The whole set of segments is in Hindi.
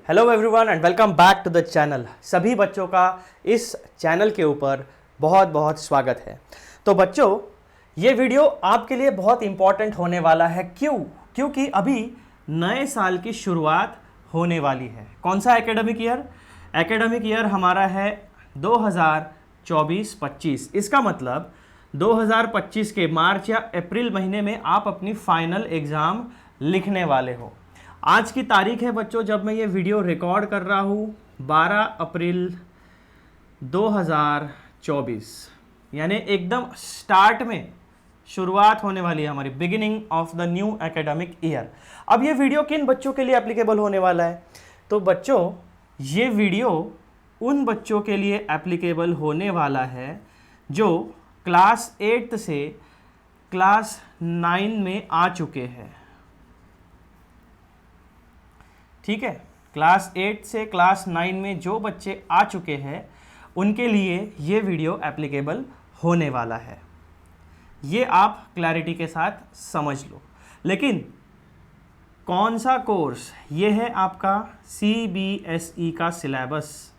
Hello everyone and welcome back to the channel. सभी बच्चों का इस चैनल के ऊपर बहुत बहुत स्वागत है। तो बच्चों, ये वीडियो आपके लिए बहुत इंपॉर्टेंट होने वाला है। क्योंकि अभी नए साल की शुरुआत होने वाली है। कौन सा एकेडमिक ईयर? एकेडमिक ईयर हमारा है 2024-25। इसका मतलब 2025 के मार्च या अप्रैल महीने में आप अपनी फाइनल एग्ज़ाम लिखने वाले हो। आज की तारीख है बच्चों, जब मैं ये वीडियो रिकॉर्ड कर रहा हूँ 12 अप्रैल 2024, यानी एकदम स्टार्ट में शुरुआत होने वाली है हमारी, beginning of the new academic year. अब ये वीडियो किन बच्चों के लिए एप्लीकेबल होने वाला है? तो बच्चों, ये वीडियो उन बच्चों के लिए एप्लीकेबल होने वाला है जो क्लास 8 से क्लास 9 में आ चुके हैं। ठीक है, क्लास 8 से क्लास 9 में जो बच्चे आ चुके हैं उनके लिए ये वीडियो एप्लीकेबल होने वाला है। ये आप क्लैरिटी के साथ समझ लो। लेकिन कौन सा कोर्स? ये है आपका CBSE का सिलेबस।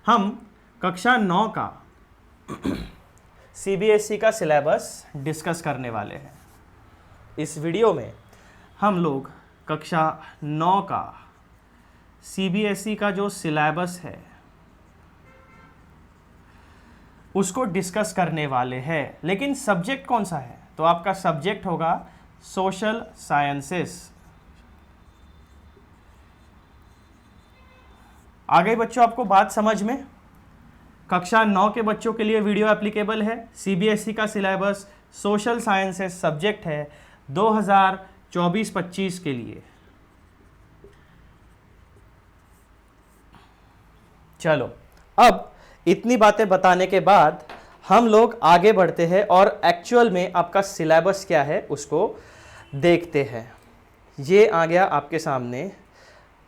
हम कक्षा 9 का CBSE का सिलेबस डिस्कस करने वाले हैं। इस वीडियो में हम लोग कक्षा 9 का CBSE का जो सिलेबस है उसको डिस्कस करने वाले हैं। लेकिन सब्जेक्ट कौन सा है? तो आपका सब्जेक्ट होगा सोशल साइंसेस। आ गई बच्चों आपको बात समझ में? कक्षा 9 के बच्चों के लिए वीडियो एप्लीकेबल है। CBSE का सिलेबस सोशल साइंसेस सब्जेक्ट है 2024-25 के लिए। चलो, अब इतनी बातें बताने के बाद हम लोग आगे बढ़ते हैं और एक्चुअल में आपका सिलेबस क्या है उसको देखते हैं। ये आ गया आपके सामने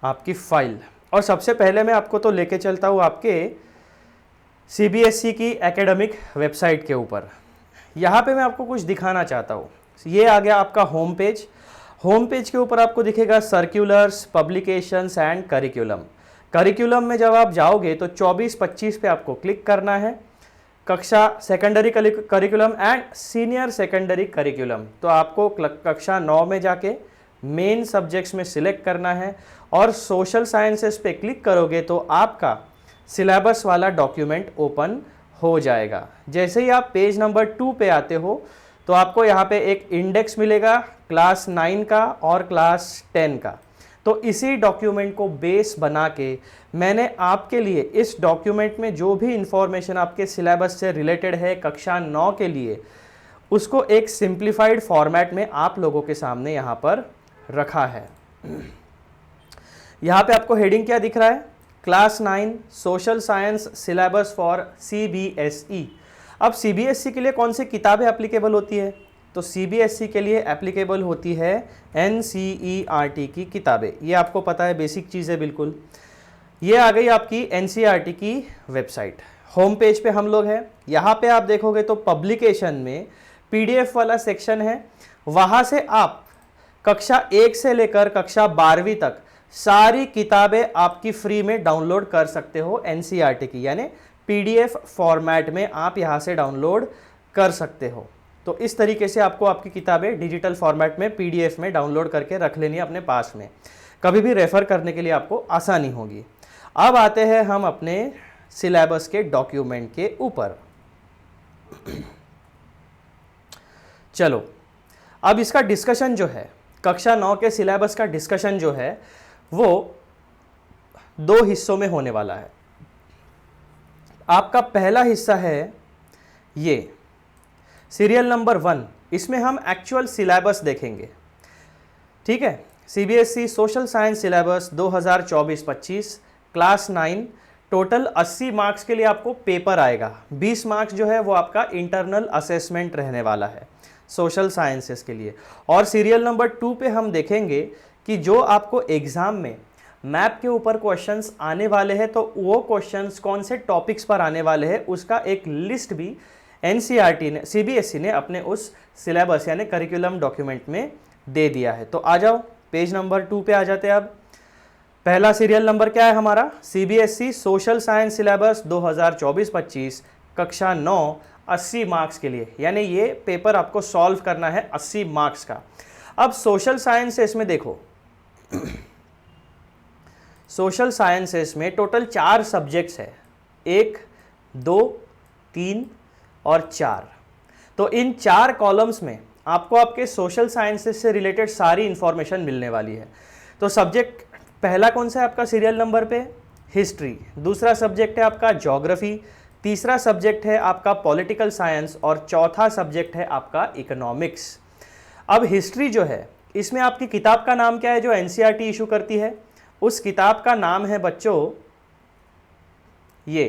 आपकी फाइल, और सबसे पहले मैं आपको तो लेके चलता हूँ आपके CBSE की एकेडमिक वेबसाइट के ऊपर। यहाँ पे मैं आपको कुछ दिखाना चाहता हूँ। ये आ गया आपका होम पेज। होम पेज के ऊपर आपको दिखेगा circulars, publications and curriculum. Curriculum में जब आप जाओगे तो 24-25 पे आपको क्लिक करना है। कक्षा secondary curriculum and senior secondary curriculum, तो आपको कक्षा 9 में जाके मेन सब्जेक्ट्स में सिलेक्ट करना है और सोशल साइंसेस पे क्लिक करोगे तो आपका सिलेबस वाला डॉक्यूमेंट ओपन हो जाएगा। जैसे ही आप पेज नंबर 2 पे आते हो तो आपको यहाँ पे एक इंडेक्स मिलेगा क्लास 9 का और क्लास 10 का। तो इसी डॉक्यूमेंट को बेस बना के मैंने आपके लिए इस डॉक्यूमेंट में जो भी इंफॉर्मेशन आपके सिलेबस से रिलेटेड है कक्षा 9 के लिए, उसको एक सिंप्लीफाइड फॉर्मेट में आप लोगों के सामने यहाँ पर रखा है। यहाँ पे आपको हेडिंग क्या दिख रहा है? Class 9 social science syllabus for CBSE। अब CBSE के लिए कौन सी किताबें एप्लीकेबल होती है? तो CBSE के लिए एप्लीकेबल होती है NCERT की किताबें। ये आपको पता है, बेसिक चीज़ है बिल्कुल। ये आ गई आपकी NCERT की वेबसाइट। होम पेज पे हम लोग हैं। यहाँ पे आप देखोगे तो पब्लिकेशन में PDF वाला सेक्शन है। वहाँ से आप कक्षा 1 से लेकर कक्षा 12वीं तक सारी किताबें आपकी फ्री में डाउनलोड कर सकते हो NCERT की, यानी PDF फॉर्मेट में आप यहाँ से डाउनलोड कर सकते हो। तो इस तरीके से आपको आपकी किताबें डिजिटल फॉर्मेट में PDF में डाउनलोड करके रख लेनी है अपने पास में, कभी भी रेफ़र करने के लिए आपको आसानी होगी। अब आते हैं हम अपने सिलेबस के डॉक्यूमेंट के ऊपर। चलो, अब इसका डिस्कशन जो है, कक्षा 9 के सिलेबस का डिस्कशन जो है वो 2 हिस्सों में होने वाला है। आपका पहला हिस्सा है ये सीरियल नंबर 1। इसमें हम एक्चुअल सिलेबस देखेंगे। ठीक है, CBSE social science syllabus 2024-25 class 9। Total 80 marks के लिए आपको पेपर आएगा। 20 मार्क्स जो है वो आपका इंटरनल असेसमेंट रहने वाला है सोशल साइंसेस के लिए। और सीरियल नंबर 2 पे हम देखेंगे कि जो आपको एग्ज़ाम में मैप के ऊपर क्वेश्चंस आने वाले हैं, तो वो क्वेश्चंस कौन से टॉपिक्स पर आने वाले हैं उसका एक लिस्ट भी NCERT ने, CBSE ने अपने उस सिलेबस यानी करिकुलम डॉक्यूमेंट में दे दिया है। तो आ जाओ, पेज नंबर 2 पे आ जाते हैं। अब पहला सीरियल नंबर क्या है हमारा, सीबीएसई सोशल साइंस सिलेबस 2024-25 कक्षा 9 80 मार्क्स के लिए, यानी ये पेपर आपको सॉल्व करना है 80 मार्क्स का। अब सोशल साइंसेस में देखो, सोशल साइंसेस में टोटल 4 सब्जेक्ट्स है, 1, 2, 3 और 4। तो इन 4 कॉलम्स में आपको आपके सोशल साइंसेस से रिलेटेड सारी इंफॉर्मेशन मिलने वाली है। तो सब्जेक्ट पहला कौन सा है आपका सीरियल नंबर पे, हिस्ट्री। दूसरा सब्जेक्ट है आपका ज्योग्राफी। तीसरा सब्जेक्ट है आपका पॉलिटिकल साइंस और चौथा सब्जेक्ट है आपका इकोनॉमिक्स। अब हिस्ट्री जो है इसमें आपकी किताब का नाम क्या है जो एनसीईआरटी इशू करती है, उस किताब का नाम है बच्चों ये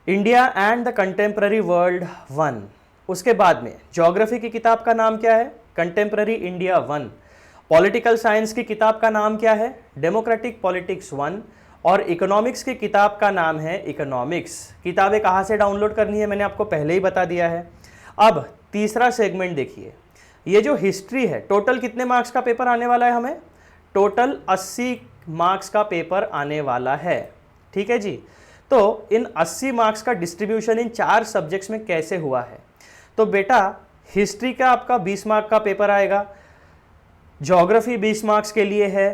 India and the contemporary world 1। उसके बाद में ज्योग्राफी की किताब का नाम क्या है, कंटेम्प्ररी इंडिया 1। पॉलिटिकल साइंस की किताब का नाम क्या है, डेमोक्रेटिक पॉलिटिक्स 1। और इकोनॉमिक्स की किताब का नाम है इकोनॉमिक्स। किताबें कहाँ से डाउनलोड करनी है मैंने आपको पहले ही बता दिया है। अब तीसरा सेगमेंट देखिए, ये जो हिस्ट्री है टोटल कितने मार्क्स का पेपर आने वाला है, हमें टोटल 80 मार्क्स का पेपर आने वाला है। ठीक है जी। तो इन 80 मार्क्स का डिस्ट्रीब्यूशन इन 4 सब्जेक्ट्स में कैसे हुआ है, तो बेटा हिस्ट्री का आपका 20 मार्क का पेपर आएगा, ज्योग्राफी 20 मार्क्स के लिए है,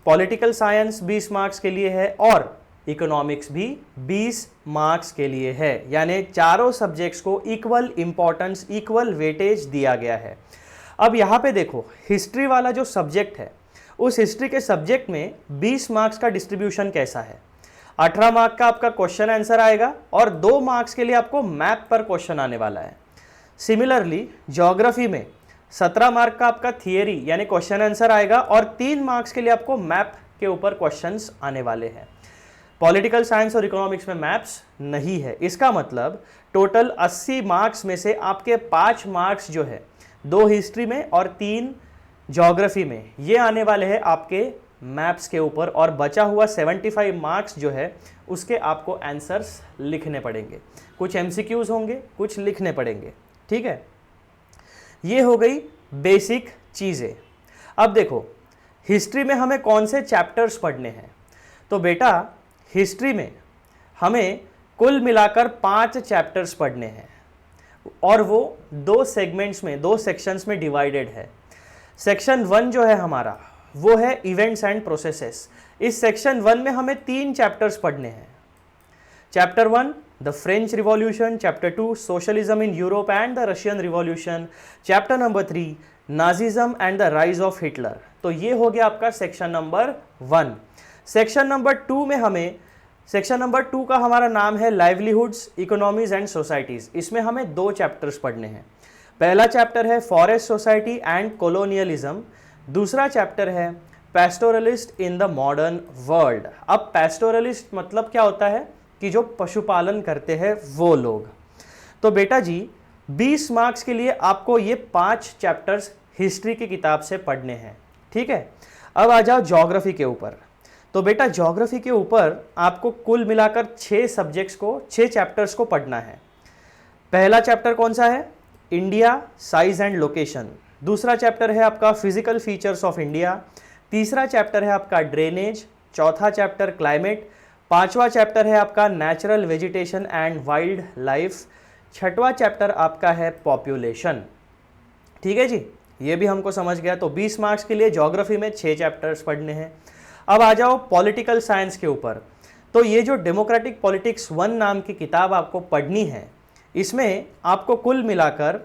पॉलिटिकल साइंस 20 मार्क्स के लिए है और इकोनॉमिक्स भी 20 मार्क्स के लिए है। यानी चारों सब्जेक्ट्स को इक्वल इंपॉर्टेंस, इक्वल वेटेज दिया गया है। अब यहाँ पे देखो हिस्ट्री वाला जो सब्जेक्ट है, उस हिस्ट्री के सब्जेक्ट में 20 मार्क्स का डिस्ट्रीब्यूशन कैसा है, 18 मार्क का आपका क्वेश्चन आंसर आएगा और 2 मार्क्स के लिए आपको मैप पर क्वेश्चन आने वाला है। सिमिलरली ज्योग्राफी में 17 मार्क का आपका थियरी यानी क्वेश्चन आंसर आएगा और 3 मार्क्स के लिए आपको मैप के ऊपर क्वेश्चंस आने वाले हैं। पॉलिटिकल साइंस और इकोनॉमिक्स में मैप्स नहीं है। इसका मतलब टोटल 80 मार्क्स में से आपके 5 मार्क्स जो है 2 हिस्ट्री में और 3 ज्योग्राफी में, ये आने वाले हैं आपके मैप्स के ऊपर और बचा हुआ 75 मार्क्स जो है उसके आपको आंसर्स लिखने पड़ेंगे। कुछ एमसीक्यूज होंगे, कुछ लिखने पड़ेंगे। ठीक है, ये हो गई बेसिक चीज़ें। अब देखो हिस्ट्री में हमें कौन से चैप्टर्स पढ़ने हैं, तो बेटा हिस्ट्री में हमें कुल मिलाकर 5 चैप्टर्स पढ़ने हैं और वो 2 सेगमेंट्स में, 2 सेक्शंस में डिवाइडेड है। सेक्शन 1 जो है हमारा वो है इवेंट्स एंड प्रोसेसेस। इस सेक्शन 1 में हमें 3 चैप्टर्स पढ़ने हैं। Chapter 1 the French revolution, chapter 2 socialism in Europe and the Russian revolution, chapter number 3 Nazism and the rise of Hitler. तो ये हो गया आपका सेक्शन नंबर 1। सेक्शन नंबर 2 में हमें, सेक्शन नंबर 2 का हमारा नाम है लाइवलीहुड्स, इकोनॉमीज एंड सोसाइटीज। इसमें हमें 2 चैप्टर्स पढ़ने हैं। पहला चैप्टर है फॉरेस्ट सोसाइटी एंड कोलोनियलिज्म, दूसरा चैप्टर है पैस्टोरलिस्ट इन द मॉडर्न वर्ल्ड। अब पैस्टोरलिस्ट मतलब क्या होता है कि जो पशुपालन करते हैं वो लोग। तो बेटा जी 20 मार्क्स के लिए आपको ये 5 चैप्टर्स हिस्ट्री की किताब से पढ़ने हैं। ठीक है, अब आ जाओ ज्योग्राफी के ऊपर। तो बेटा ज्योग्राफी के ऊपर आपको कुल मिलाकर 6 सब्जेक्ट्स को, 6 चैप्टर्स को पढ़ना है। पहला चैप्टर कौन सा है, इंडिया साइज एंड लोकेशन। दूसरा चैप्टर है आपका फिजिकल फीचर्स ऑफ इंडिया। तीसरा चैप्टर है आपका ड्रेनेज। चौथा चैप्टर क्लाइमेट। पांचवा चैप्टर है आपका natural vegetation and wild life. छठवां चैप्टर आपका है पॉपुलेशन। ठीक है जी, ये भी हमको समझ गया। तो 20 मार्क्स के लिए ज्योग्राफी में 6 चैप्टर्स पढ़ने हैं। अब आ जाओ पॉलिटिकल साइंस के ऊपर। तो ये जो डेमोक्रेटिक पॉलिटिक्स 1 नाम की किताब आपको पढ़नी है, इसमें आपको कुल मिलाकर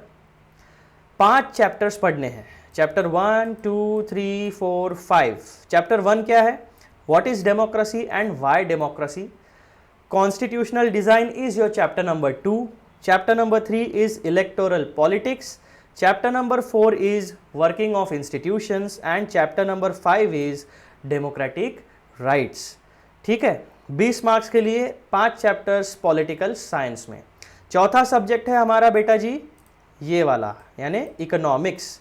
5 चैप्टर्स पढ़ने हैं। चैप्टर 1, 2, 3, 4, 5। चैप्टर 1 क्या है, what is democracy and why democracy. Constitutional design is your chapter number 2। Chapter number 3 is electoral politics. Chapter number 4 is working of institutions and chapter number 5 is democratic rights. ठीक है, 20 मार्क्स के लिए 5 चैप्टर्स पॉलिटिकल साइंस में। चौथा सब्जेक्ट है हमारा बेटा जी ये वाला, यानी इकोनॉमिक्स।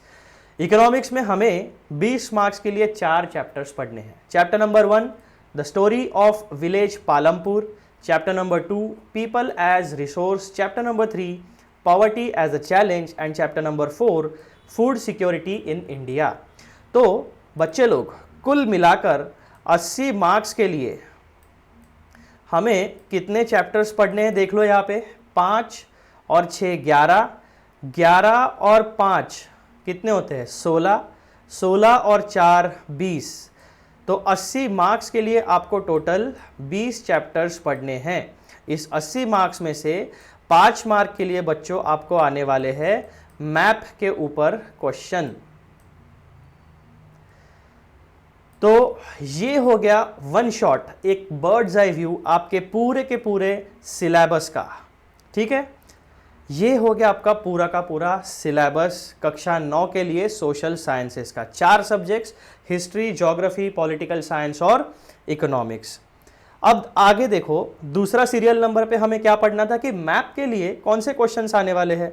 इकोनॉमिक्स में हमें 20 मार्क्स के लिए 4 चैप्टर्स पढ़ने हैं। Chapter number 1 the story of village Palampur. Chapter number 2 people as resource. Chapter number 3 poverty as a challenge and chapter number 4 food security in India. तो बच्चे लोग कुल मिलाकर 80 मार्क्स के लिए हमें कितने चैप्टर्स पढ़ने हैं देख लो यहाँ पे, 5 और 6 11, 11 और 5 कितने होते हैं 16, 16 और 4 20। तो 80 मार्क्स के लिए आपको टोटल 20 चैप्टर्स पढ़ने हैं। इस 80 मार्क्स में से 5 मार्क के लिए बच्चों आपको आने वाले हैं मैप के ऊपर क्वेश्चन। तो ये हो गया वन शॉट, एक बर्ड्स आई व्यू आपके पूरे के पूरे सिलेबस का। ठीक है, ये हो गया आपका पूरा का पूरा सिलेबस कक्षा 9 के लिए सोशल साइंसेस का। 4 subjects, history, geography, political science और इकोनॉमिक्स। अब आगे देखो, दूसरा सीरियल नंबर पे हमें क्या पढ़ना था कि मैप के लिए कौन से क्वेश्चंस आने वाले हैं।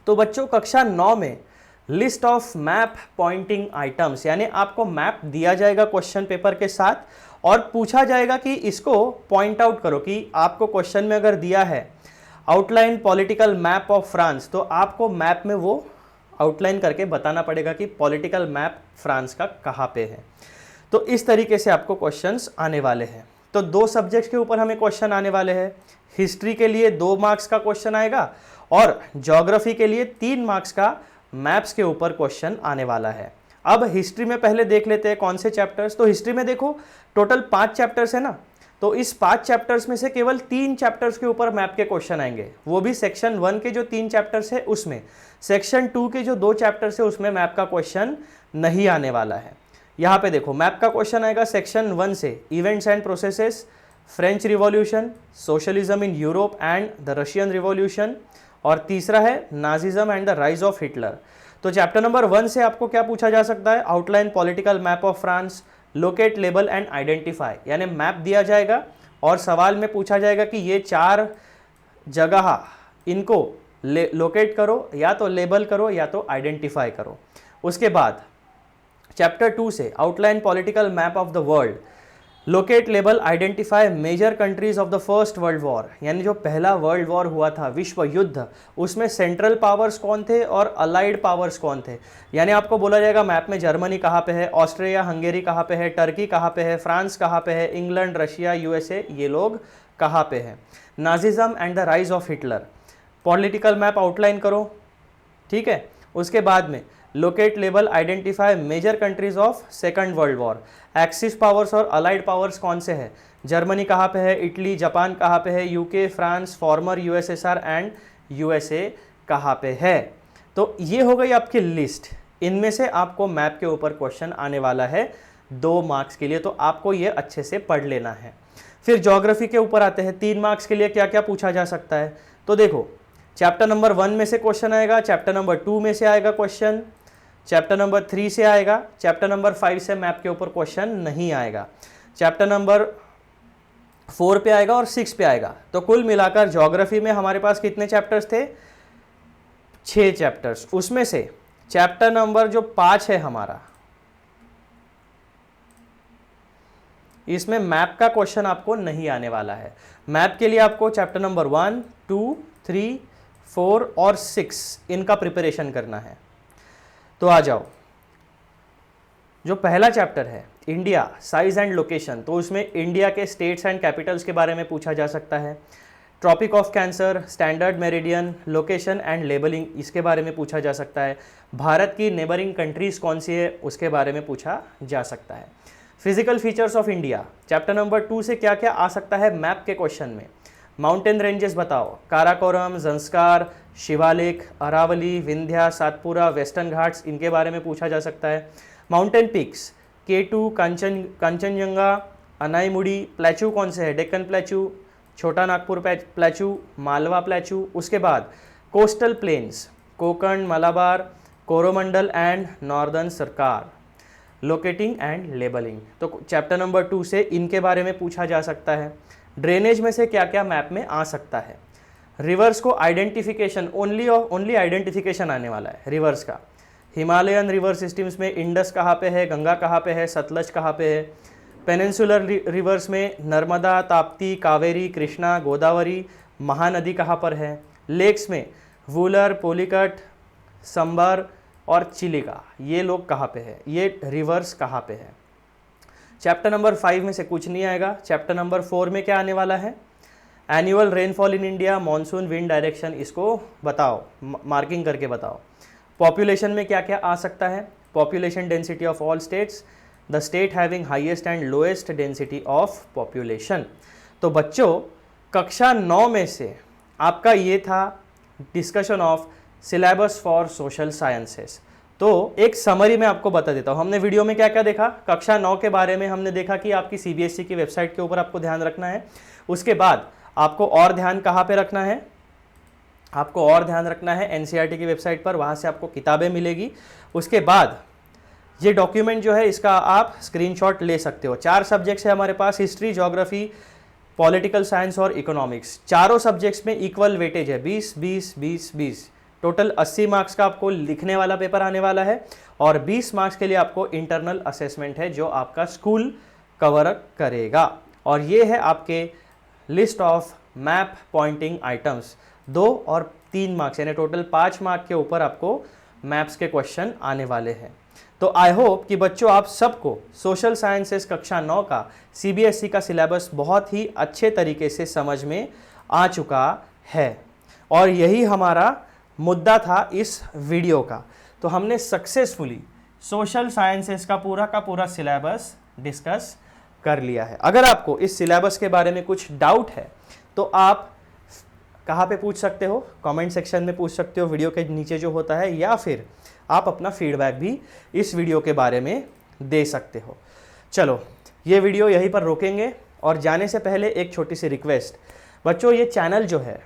तो बच्चों कक्षा 9 में list of map pointing items, यानी आपको मैप दिया जाएगा क्वेश्चन पेपर के साथ और पूछा जाएगा कि इसको पॉइंट आउट करो। कि आपको क्वेश्चन में अगर दिया है outline political map of France, तो आपको मैप में वो आउटलाइन करके बताना पड़ेगा कि पॉलिटिकल मैप फ्रांस का कहाँ पे है। तो इस तरीके से आपको क्वेश्चंस आने वाले हैं। तो 2 सब्जेक्ट्स के ऊपर हमें क्वेश्चन आने वाले हैं। हिस्ट्री के लिए 2 मार्क्स का क्वेश्चन आएगा और ज्योग्राफी के लिए 3 मार्क्स का मैप्स के ऊपर क्वेश्चन आने वाला है। अब हिस्ट्री में पहले देख लेते हैं कौन से चैप्टर्स। तो हिस्ट्री में देखो टोटल 5 चैप्टर्स है ना, तो इस 5 चैप्टर्स में से केवल 3 चैप्टर्स के ऊपर मैप के क्वेश्चन आएंगे, वो भी सेक्शन 1 के जो 3 चैप्टर्स है उसमें। सेक्शन 2 के जो 2 चैप्टर्स है उसमें मैप का क्वेश्चन नहीं आने वाला है। यहाँ पे देखो मैप का क्वेश्चन आएगा सेक्शन 1 से, events and processes, French revolution, socialism in Europe and the Russian revolution, और तीसरा है Nazism and the rise of Hitler. तो चैप्टर नंबर 1 से आपको क्या पूछा जा सकता है, outline political map of France, locate, label and identify, यानी मैप दिया जाएगा और सवाल में पूछा जाएगा कि ये 4 जगह इनको लोकेट करो, या तो लेबल करो या तो आइडेंटिफाई करो। उसके बाद चैप्टर 2 से outline political map of the world, locate, label, identify major countries of the first world war, यानी जो पहला वर्ल्ड वॉर हुआ था, विश्व युद्ध, उसमें सेंट्रल पावर्स कौन थे और अलाइड पावर्स कौन थे। यानी आपको बोला जाएगा मैप में जर्मनी कहाँ पे है, ऑस्ट्रिया हंगेरी कहाँ पे है, टर्की कहाँ पे है, फ्रांस कहाँ पे है, इंग्लैंड, रशिया, यूएसए, ये लोग कहाँ पे है। Nazism and the rise of Hitler, political map outline करो। ठीक है, उसके बाद में locate, label, identify major countries of second world war, axis powers और अलाइड पावर्स कौन से हैं, जर्मनी कहाँ पे है, इटली, जापान कहाँ पे है, UK, France, farmer USSR and USA कहाँ पे है। तो ये हो गई आपकी लिस्ट, इनमें से आपको मैप के ऊपर क्वेश्चन आने वाला है 2 मार्क्स के लिए, तो आपको ये अच्छे से पढ़ लेना है। फिर ज्योग्राफी के ऊपर आते हैं, 3 मार्क्स के लिए क्या क्या पूछा जा सकता है। तो देखो चैप्टर नंबर 1 में से क्वेश्चन आएगा, चैप्टर नंबर 2 में से आएगा क्वेश्चन, चैप्टर नंबर 3 से आएगा, चैप्टर नंबर 5 से मैप के ऊपर क्वेश्चन नहीं आएगा, चैप्टर नंबर 4 पे आएगा और 6 पे आएगा। तो कुल मिलाकर ज्योग्राफी में हमारे पास कितने चैप्टर्स थे, 6 चैप्टर्स। उसमें से चैप्टर नंबर जो 5 है हमारा, इसमें मैप का क्वेश्चन आपको नहीं आने वाला है। मैप के लिए आपको चैप्टर नंबर 1, 2, 3, 4 और 6 इनका प्रिपरेशन करना है। तो आ जाओ, जो पहला चैप्टर है इंडिया, साइज एंड लोकेशन, तो उसमें इंडिया के स्टेट्स एंड कैपिटल्स के बारे में पूछा जा सकता है। Tropic of cancer, standard meridian, location and labelling, इसके बारे में पूछा जा सकता है। भारत की नेबरिंग कंट्रीज कौन सी है, उसके बारे में पूछा जा सकता है। Physical features of India, chapter number 2 से क्या क्या आ सकता है मैप के क्वेश्चन में। माउंटेन रेंजेस बताओ, काराकोरम, जंस्कार, शिवालिक, अरावली, विंध्या, सातपुरा, वेस्टर्न घाट्स, इनके बारे में पूछा जा सकता है। Mountain peaks, K2, Kanchenjunga, Anamudi, प्लेचू कौन से है, डेक्कन प्लेचू, छोटा नागपुर प्लेचू, मालवा प्लेचू। उसके बाद coastal planes, Konkan, Malabar, Coromandel and northern सरकार, लोकेटिंग एंड लेबलिंग। तो चैप्टर नंबर 2 से इनके बारे में पूछा जा सकता है। ड्रेनेज में से क्या क्या मैप में आ सकता है। रिवर्स को आइडेंटिफिकेशन, ओनली आइडेंटिफिकेशन आने वाला है रिवर्स का। हिमालयन रिवर सिस्टम्स में इंडस कहाँ पे है, गंगा कहाँ पे है, सतलज कहाँ पे है। पेनिनसुलर रिवर्स में नर्मदा, ताप्ती, कावेरी, कृष्णा, गोदावरी, महानदी कहाँ पर है। लेक्स में वूलर, पोलिकट, संबर, और चिलिका, ये लोग कहाँ पे है, ये रिवर्स कहाँ पे है। चैप्टर नंबर 5 में से कुछ नहीं आएगा। चैप्टर नंबर 4 में क्या आने वाला है, annual rainfall in India, monsoon, wind direction, इसको बताओ, मार्किंग करके बताओ। पॉपुलेशन में क्या क्या आ सकता है, population density of all states, the state having highest and lowest density of population. तो बच्चों कक्षा 9 में से आपका ये था discussion of syllabus for social sciences. तो एक समरी में आपको बता देता हूँ, हमने वीडियो में क्या क्या देखा। कक्षा 9 के बारे में हमने देखा कि आपकी सीबीएसई की वेबसाइट के ऊपर आपको ध्यान रखना है। उसके बाद आपको और ध्यान कहाँ पे रखना है, आपको और ध्यान रखना है एनसीईआरटी की वेबसाइट पर, वहाँ से आपको किताबें मिलेगी। उसके बाद ये डॉक्यूमेंट जो है इसका आप स्क्रीनशॉट ले सकते हो। 4 सब्जेक्ट्स है हमारे पास, हिस्ट्री, ज्योग्राफी, पॉलिटिकल साइंस और इकोनॉमिक्स। चारों सब्जेक्ट्स में इक्वल वेटेज है, 20-20-20-20। टोटल 80 मार्क्स का आपको लिखने वाला पेपर आने वाला है और 20 मार्क्स के लिए आपको इंटरनल असेसमेंट है जो आपका स्कूल कवर करेगा। और ये है आपके list of map pointing items, 2 और 3 मार्क्स यानी टोटल 5 मार्क के ऊपर आपको मैप्स के क्वेश्चन आने वाले हैं। तो आई होप कि बच्चों आप सबको सोशल साइंसेस कक्षा 9 का सीबीएसई का सिलेबस बहुत ही अच्छे तरीके से समझ में आ चुका है और यही हमारा मुद्दा था इस वीडियो का। तो हमने सक्सेसफुली सोशल साइंसेस का पूरा सिलेबस डिस्कस कर लिया है। अगर आपको इस सिलेबस के बारे में कुछ डाउट है तो आप कहाँ पे पूछ सकते हो, कमेंट सेक्शन में पूछ सकते हो वीडियो के नीचे जो होता है, या फिर आप अपना फीडबैक भी इस वीडियो के बारे में दे सकते हो। चलो ये वीडियो यहीं पर रोकेंगे और जाने से पहले एक छोटी सी रिक्वेस्ट, बच्चों ये चैनल जो है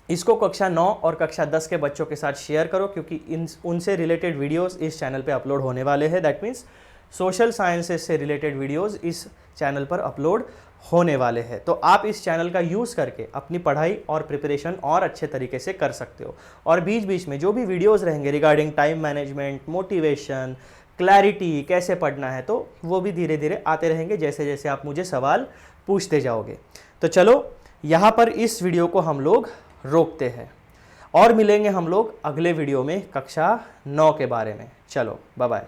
इसको कक्षा 9 और कक्षा 10 के बच्चों के साथ शेयर करो, क्योंकि उनसे रिलेटेड वीडियोस इस चैनल पे अपलोड होने वाले हैं। दैट मीन्स सोशल साइंसेस से रिलेटेड वीडियोस इस चैनल पर अपलोड होने वाले हैं। तो आप इस चैनल का यूज़ करके अपनी पढ़ाई और प्रिपरेशन और अच्छे तरीके से कर सकते हो। और बीच बीच में जो भी वीडियोस रहेंगे regarding time management, motivation, clarity, कैसे पढ़ना है, तो वो भी धीरे धीरे आते रहेंगे जैसे जैसे आप मुझे सवाल पूछते जाओगे। तो चलो यहाँ पर इस वीडियो को हम लोग रोकते हैं और मिलेंगे हम लोग अगले वीडियो में कक्षा 9 के बारे में। चलो बाय बाय।